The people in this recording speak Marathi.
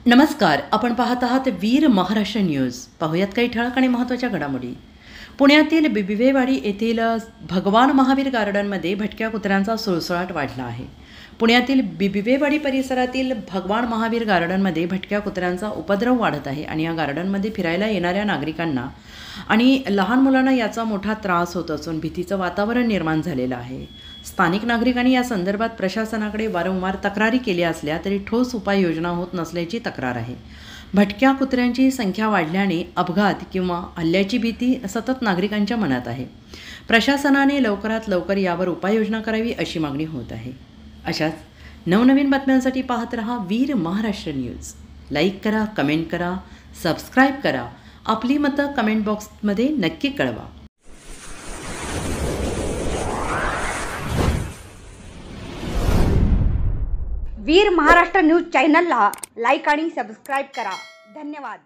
नमस्कार, आपण पाहत आहात वीर महाराष्ट्र न्यूज। पाहूयात काही ठळक आणि महत्त्वाच्या घडामोडी। पुण्यातील बिबिवेवाडी येथील भगवान महावीर गार्डनमध्ये भटक्या कुत्र्यांचा सुळसुळाट वाढला आहे। पुण्यातील बिबिवेवाडी परिसरातील भगवान महावीर गार्डनमध्ये भटक्या कुत्र्यांचा उपद्रव वाढत आहे आणि या गार्डनमध्ये फिरायला येणाऱ्या नागरिकांना आणि लहान मुलांना याचा मोठा त्रास होत असून भीतीचं वातावरण निर्माण झालेलं आहे। स्थानिक नागरिकांनी या संदर्भात प्रशासनाकडे वारंवार तक्रारी केल्या असल्या तरी ठोस उपाययोजना होत नसल्याची तक्रार आहे। भटक्या कुत्र्यांची संख्या वाढल्याने अपघात किंवा हल्ल्याची भीती सतत नागरिकांच्या मनात आहे। प्रशासनाने लवकरात लवकर यावर उपाययोजना करावी अशी मागणी होत आहे। अशाच नवनवीन बातम्यांसाठी पाहत रहा वीर महाराष्ट्र न्यूज। लाईक करा, कमेंट करा, सबस्क्राईब करा। आपली मतं कमेंट बॉक्समध्ये नक्की कळवा। वीर महाराष्ट्र न्यूज चॅनलला लाईक आणि सबस्क्राईब करा। धन्यवाद।